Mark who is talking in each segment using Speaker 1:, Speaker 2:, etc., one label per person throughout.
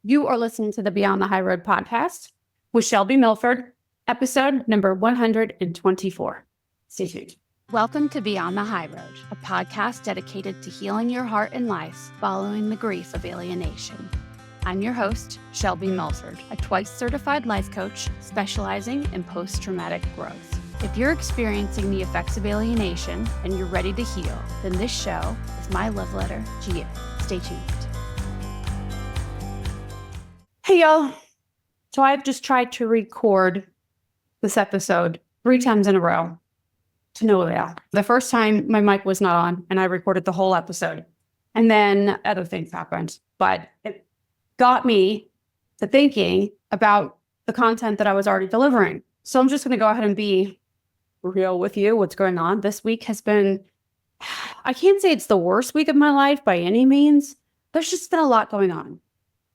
Speaker 1: You are listening to the Beyond the High Road podcast with Shelby Milford, episode number 124. Stay tuned. Welcome to Beyond the High Road, a podcast dedicated to healing your heart and life following the grief of alienation. I'm your host, Shelby Milford, a twice certified life coach specializing in post-traumatic growth. If you're experiencing the effects of alienation and you're ready to heal, then this show is my love letter to you. Stay tuned. Hey, y'all. So I've just tried to record this episode 3 times in a row to no avail. The first time my mic was not on and I recorded the whole episode. And then other things happened. But it got me to thinking about the content that I was already delivering. So I'm just going to go ahead and be real with you. What's going on this week has been, I can't say it's the worst week of my life by any means. There's just been a lot going on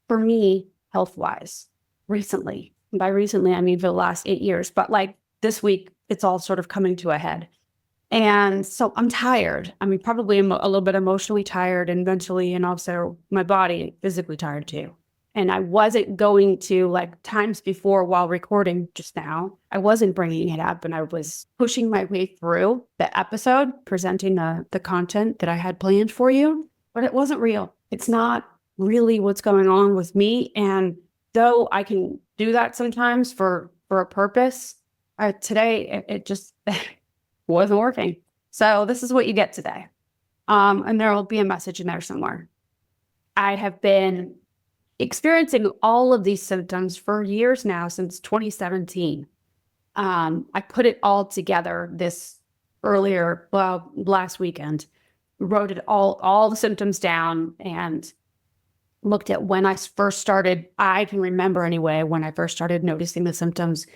Speaker 1: for me, health-wise, recently. And by recently, I mean for the last 8 years. But like this week, it's all sort of coming to a head. And so I'm tired. I mean, probably a little bit emotionally tired and mentally, and also my body physically tired too. And I wasn't going to, like times before while recording just now, I wasn't bringing it up and I was pushing my way through the episode, presenting the content that I had planned for you, but it wasn't real. It's not really what's going on with me. And though I can do that sometimes for a purpose, today it just wasn't working. So this is what you get today. And there will be a message in there somewhere. I have been experiencing all of these symptoms for years now, since 2017. I put it all together last weekend, wrote it all the symptoms down and looked at when I first started. I can remember anyway, when I first started noticing the symptoms,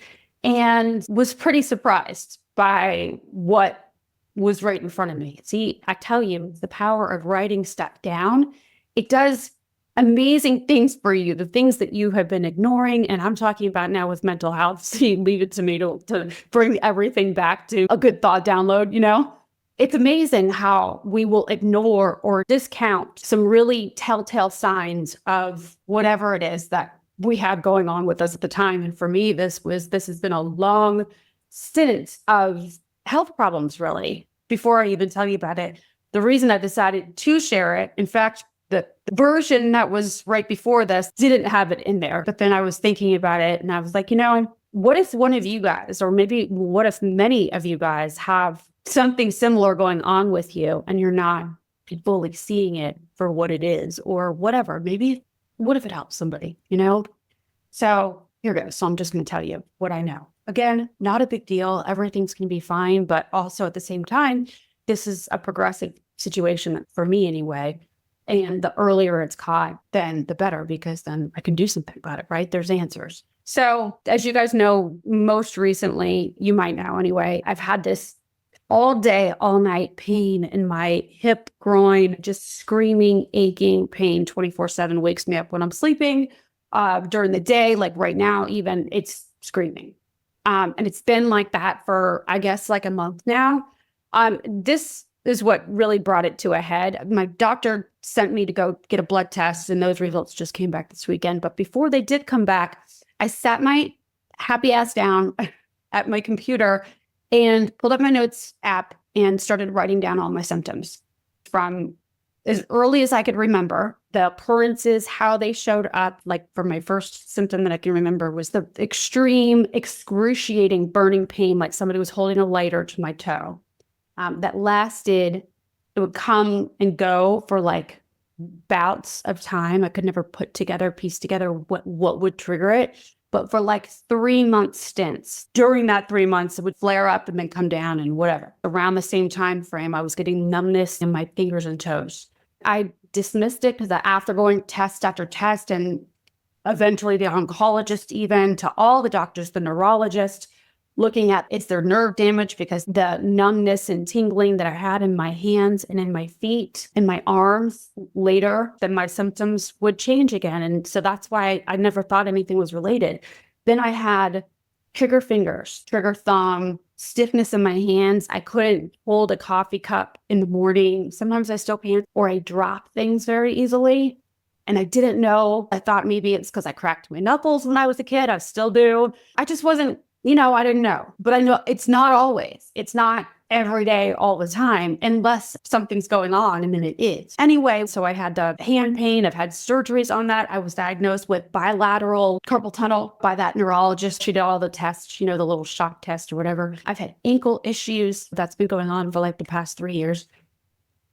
Speaker 1: and was pretty surprised by what was right in front of me. See, I tell you, the power of writing stuff down, it does amazing things for you, the things that you have been ignoring. And I'm talking about now with mental health. See, leave it to me to bring everything back to a good thought download, you know? It's amazing how we will ignore or discount some really telltale signs of whatever it is that we had going on with us at the time. And for me, this has been a long stint of health problems, really. Before I even tell you about it, the reason I decided to share it, in fact, the version that was right before this didn't have it in there. But then I was thinking about it and I was like, what if one of you guys, or maybe what if many of you guys have something similar going on with you and you're not fully seeing it for what it is or whatever? Maybe what if it helps somebody, So here goes. So I'm just going to tell you what I know. Again, not a big deal. Everything's going to be fine. But also at the same time, this is a progressive situation for me anyway. And the earlier it's caught, then the better, because then I can do something about it, right? There's answers. So as you guys know, most recently, you might know anyway, I've had this all day, all night pain in my hip, groin, just screaming, aching pain 24/7, wakes me up when I'm sleeping. During the day, like right now, even it's screaming. And it's been like that for, I guess, like a month now. This is what really brought it to a head. My doctor sent me to go get a blood test, and those results just came back this weekend. But before they did come back, I sat my happy ass down at my computer and pulled up my notes app and started writing down all my symptoms from as early as I could remember. The occurrences, how they showed up. Like for my first symptom that I can remember was the extreme, excruciating burning pain, like somebody was holding a lighter to my toe. That lasted, it would come and go for like bouts of time. I could never piece together what would trigger it. But for like 3-month stints, during that 3 months, it would flare up and then come down and whatever. Around the same time frame, I was getting numbness in my fingers and toes. I dismissed it because after going test after test, and eventually the oncologist, even to all the doctors, the neurologist, looking at, is there nerve damage? Because the numbness and tingling that I had in my hands and in my feet and my arms later, then my symptoms would change again. And so that's why I never thought anything was related. Then I had trigger fingers, trigger thumb, stiffness in my hands. I couldn't hold a coffee cup in the morning. Sometimes I still can't, or I drop things very easily. And I didn't know. I thought maybe it's because I cracked my knuckles when I was a kid. I still do. I just wasn't, I didn't know. But I know it's not always. It's not every day, all the time, unless something's going on, and then it is. Anyway, so I had the hand pain. I've had surgeries on that. I was diagnosed with bilateral carpal tunnel by that neurologist. She did all the tests, the little shock test or whatever. I've had ankle issues. That's been going on for like the past 3 years.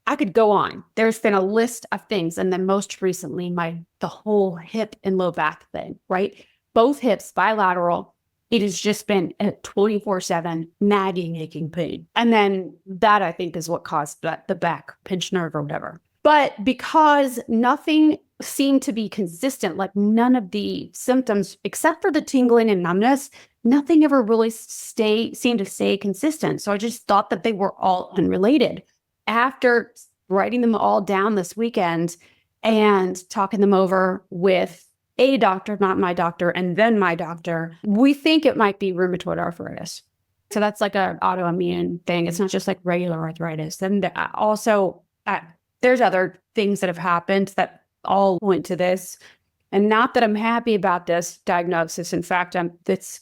Speaker 1: I could go on. There's been a list of things. And then most recently, the whole hip and low back thing, right? Both hips, bilateral. It has just been a 24/7 nagging, aching pain. And then that, I think, is what caused the back pinch nerve or whatever. But because nothing seemed to be consistent, like none of the symptoms, except for the tingling and numbness, nothing ever really seemed to stay consistent. So I just thought that they were all unrelated. After writing them all down this weekend and talking them over with a doctor, not my doctor, and then my doctor, we think it might be rheumatoid arthritis. So that's like an autoimmune thing. It's not just like regular arthritis. And also, there's other things that have happened that all point to this. And not that I'm happy about this diagnosis. In fact, it's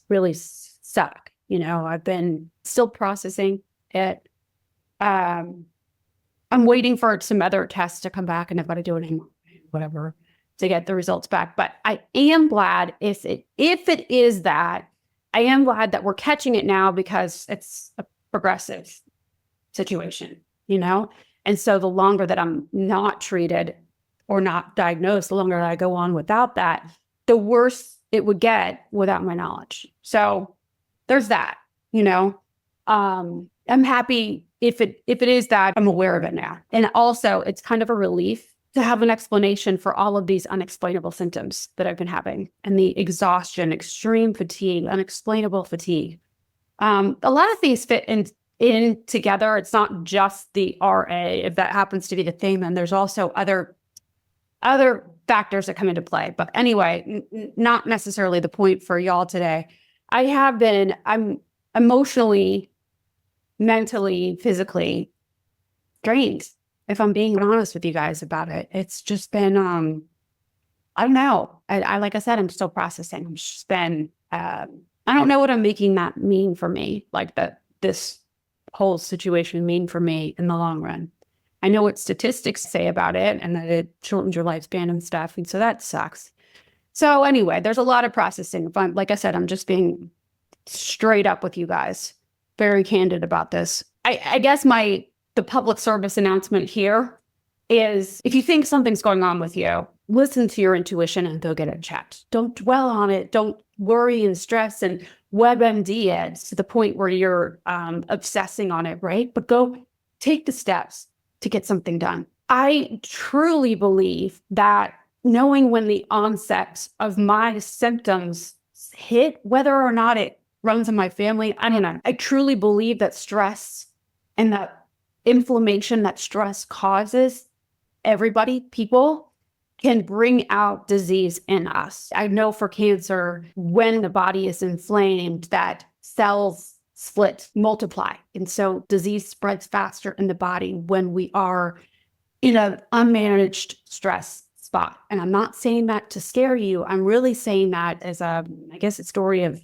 Speaker 1: really suck. I've been still processing it. I'm waiting for some other tests to come back, and I've got to do it anymore, whatever, to get the results back. But I am glad if it is that, I am glad that we're catching it now, because it's a progressive situation, And so the longer that I'm not treated or not diagnosed, the longer that I go on without that, the worse it would get without my knowledge. So there's that, I'm happy if it is that I'm aware of it now. And also, it's kind of a relief to have an explanation for all of these unexplainable symptoms that I've been having, and the exhaustion, extreme fatigue, unexplainable fatigue. A lot of things fit in together. It's not just the RA, if that happens to be the theme, and there's also other factors that come into play. But anyway, not necessarily the point for y'all today. I'm emotionally, mentally, physically drained, if I'm being honest with you guys about it. It's just been, I don't know. I like I said, I'm still processing. I'm just been, I don't know what I'm making that mean for me, like this whole situation mean for me in the long run. I know what statistics say about it, and that it shortens your lifespan and stuff. And so that sucks. So anyway, there's a lot of processing. Like I said, I'm just being straight up with you guys, very candid about this. I guess the public service announcement here is, if you think something's going on with you, listen to your intuition and go get it checked. Don't dwell on it. Don't worry and stress and WebMD it to the point where you're obsessing on it, right? But go take the steps to get something done. I truly believe that knowing when the onset of my symptoms hit, whether or not it runs in my family, I don't know. I truly believe that stress and the inflammation that stress causes people can bring out disease in us. I know for cancer, when the body is inflamed, that cells split, multiply. And so disease spreads faster in the body when we are in an unmanaged stress spot. And I'm not saying that to scare you. I'm really saying that as a story of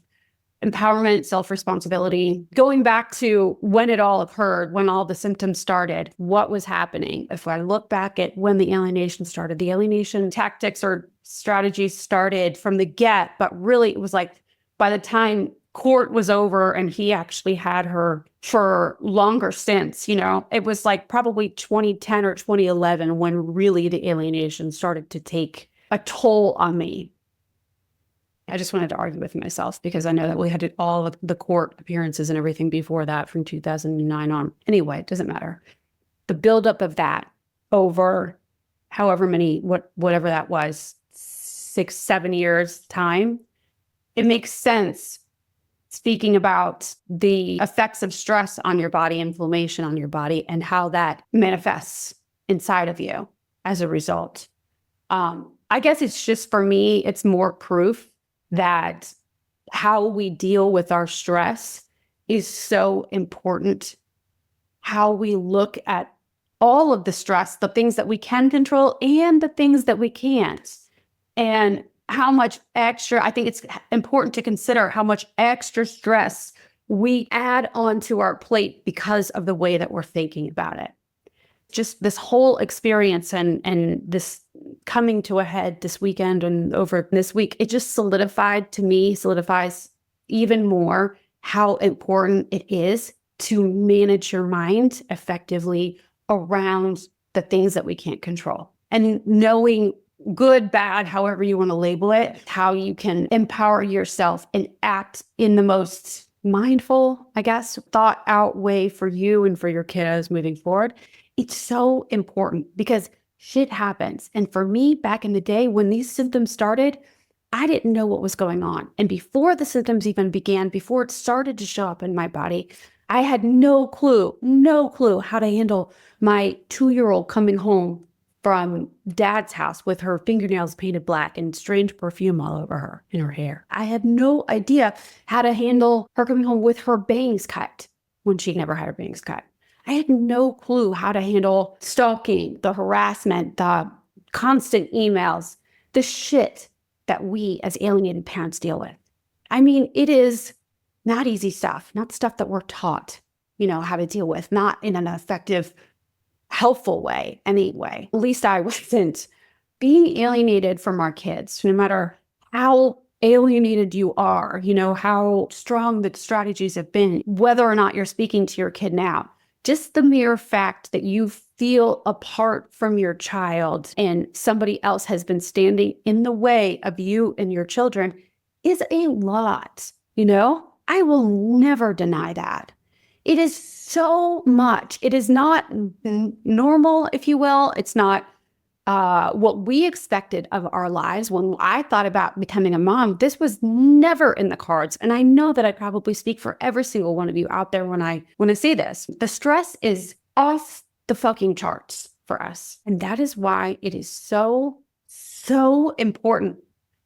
Speaker 1: empowerment, self-responsibility, going back to when it all occurred, when all the symptoms started, what was happening. If I look back at when the alienation started, the alienation tactics or strategies started from the get, but really it was like by the time court was over and he actually had her for longer stints, it was like probably 2010 or 2011 when really the alienation started to take a toll on me. I just wanted to argue with myself because I know that we had all of the court appearances and everything before that from 2009 on. Anyway, it doesn't matter. The buildup of that over however many, whatever that was, 6-7 years time, it makes sense speaking about the effects of stress on your body, inflammation on your body, and how that manifests inside of you as a result. I guess it's just, for me, it's more proof that how we deal with our stress is so important. How we look at all of the stress, the things that we can control and the things that we can't. And how much extra, I think it's important to consider how much extra stress we add onto our plate because of the way that we're thinking about it. Just this whole experience and this coming to a head this weekend and over this week, it just solidifies even more how important it is to manage your mind effectively around the things that we can't control. And knowing good, bad, however you want to label it, how you can empower yourself and act in the most mindful, I guess, thought out way for you and for your kiddos moving forward. It's so important because shit happens. And for me, back in the day when these symptoms started, I didn't know what was going on. And before the symptoms even began, before it started to show up in my body, I had no clue how to handle my 2-year-old coming home from dad's house with her fingernails painted black and strange perfume all over her in her hair. I had no idea how to handle her coming home with her bangs cut when she never had her bangs cut. I had no clue how to handle stalking, the harassment, the constant emails, the shit that we as alienated parents deal with. I mean, it is not easy stuff, not stuff that we're taught, how to deal with, not in an effective, helpful way, anyway. At least I wasn't. Being alienated from our kids, no matter how alienated you are, how strong the strategies have been, whether or not you're speaking to your kid now, just the mere fact that you feel apart from your child and somebody else has been standing in the way of you and your children is a lot, I will never deny that. It is so much. It is not normal, if you will. It's not what we expected of our lives. When I thought about becoming a mom, this was never in the cards. And I know that I probably speak for every single one of you out there when I say this. The stress is off the fucking charts for us. And that is why it is so, so important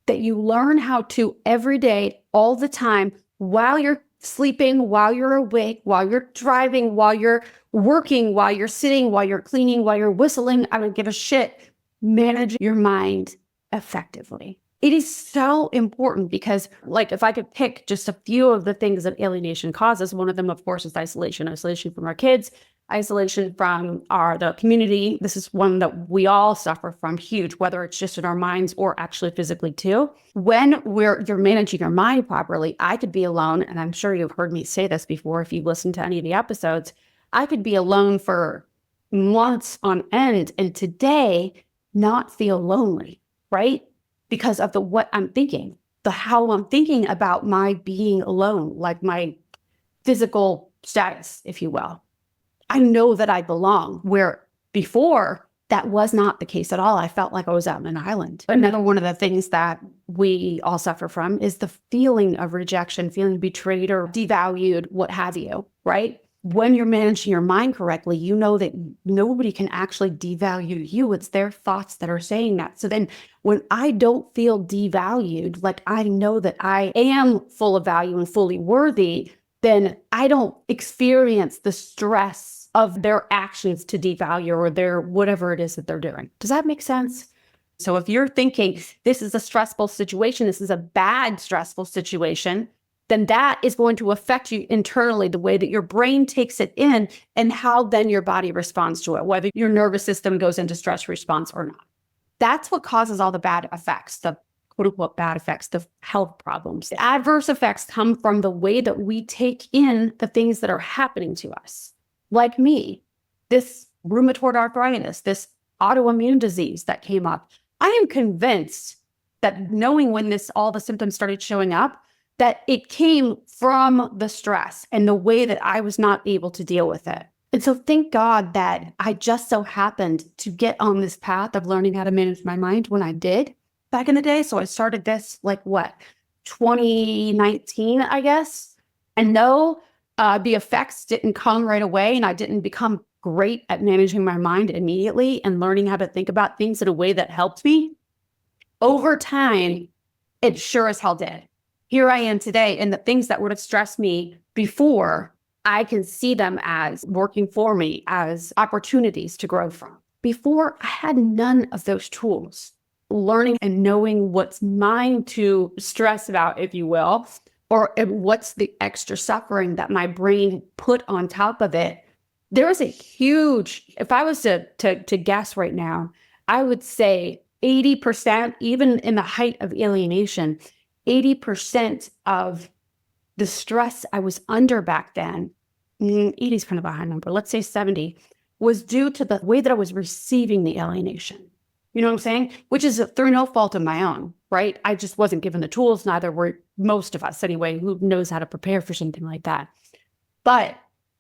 Speaker 1: that you learn how to every day, all the time, while you're sleeping, while you're awake, while you're driving, while you're working, while you're sitting, while you're cleaning, while you're whistling, I don't give a shit. Manage your mind effectively. It is so important because, if I could pick just a few of the things that alienation causes, one of them, of course, is isolation from our kids, isolation from the community. This is one that we all suffer from, huge, whether it's just in our minds or actually physically too. When you're managing your mind properly, I could be alone, and I'm sure you've heard me say this before if you've listened to any of the episodes. I could be alone for months on end, and today not feel lonely, right? Because of what I'm thinking, how I'm thinking about my being alone, like my physical status, if you will. I know that I belong, where before that was not the case at all. I felt like I was out on an island. Another one of the things that we all suffer from is the feeling of rejection, feeling betrayed or devalued, what have you, right? When you're managing your mind correctly, you know that nobody can actually devalue you. It's their thoughts that are saying that. So then when I don't feel devalued, like I know that I am full of value and fully worthy, then I don't experience the stress of their actions to devalue or their whatever it is that they're doing. Does that make sense? So if you're thinking this is a stressful situation, this is a bad stressful situation, then that is going to affect you internally, the way that your brain takes it in and how then your body responds to it, whether your nervous system goes into stress response or not. That's what causes all the bad effects, the quote unquote bad effects, the health problems. The adverse effects come from the way that we take in the things that are happening to us. Like me, this rheumatoid arthritis, this autoimmune disease that came up. I am convinced that knowing when all the symptoms started showing up, that it came from the stress and the way that I was not able to deal with it. And so thank God that I just so happened to get on this path of learning how to manage my mind when I did back in the day. So I started this 2019, I guess. And no, the effects didn't come right away, and I didn't become great at managing my mind immediately and learning how to think about things in a way that helped me. Over time, it sure as hell did. Here I am today, and the things that would have stressed me before, I can see them as working for me, as opportunities to grow from. Before, I had none of those tools. Learning and knowing what's mine to stress about, if you will, or what's the extra suffering that my brain put on top of it. There was a huge, if I was to guess right now, I would say 80%, even in the height of alienation, 80% of the stress I was under back then, 80 is kind of a high number, let's say 70, was due to the way that I was receiving the alienation. You know what I'm saying? Which is through no fault of my own, right? I just wasn't given the tools, neither were most of us anyway, who knows how to prepare for something like that. But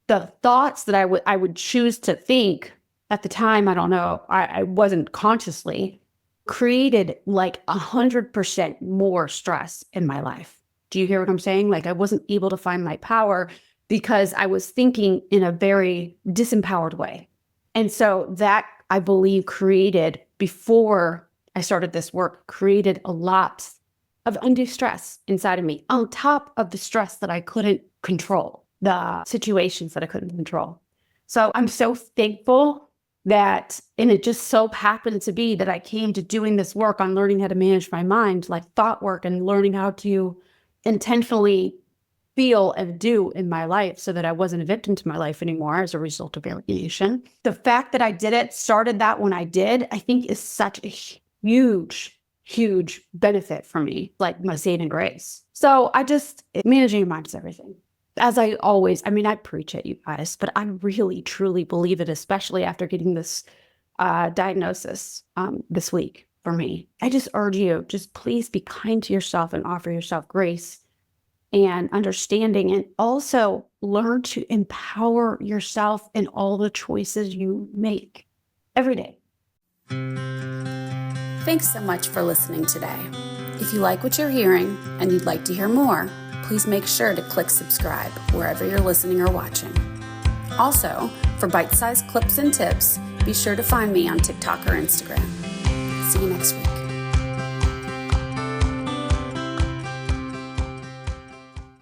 Speaker 1: the thoughts that I would choose to think at the time, I don't know, I wasn't consciously, created like 100% more stress in my life. Do you hear what I'm saying? Like I wasn't able to find my power because I was thinking in a very disempowered way. And so that, I believe, created, before I started this work, created a lot of undue stress inside of me, on top of the stress that I couldn't control, the situations that I couldn't control. So I'm so thankful that, and it just so happened to be that I came to doing this work on learning how to manage my mind, like thought work, and learning how to intentionally feel and do in my life so that I wasn't a victim to my life anymore as a result of alienation. The fact that I did it, started that when I did, I think is such a huge, huge benefit for me, like my saving grace. So managing your mind is everything. As I always, I preach at you guys, but I really, truly believe it, especially after getting this diagnosis this week for me. I just urge you, just please be kind to yourself and offer yourself grace and understanding, and also learn to empower yourself in all the choices you make every day.
Speaker 2: Thanks so much for listening today. If you like what you're hearing and you'd like to hear more, please make sure to click subscribe wherever you're listening or watching. Also, for bite-sized clips and tips, be sure to find me on TikTok or Instagram. See you next week.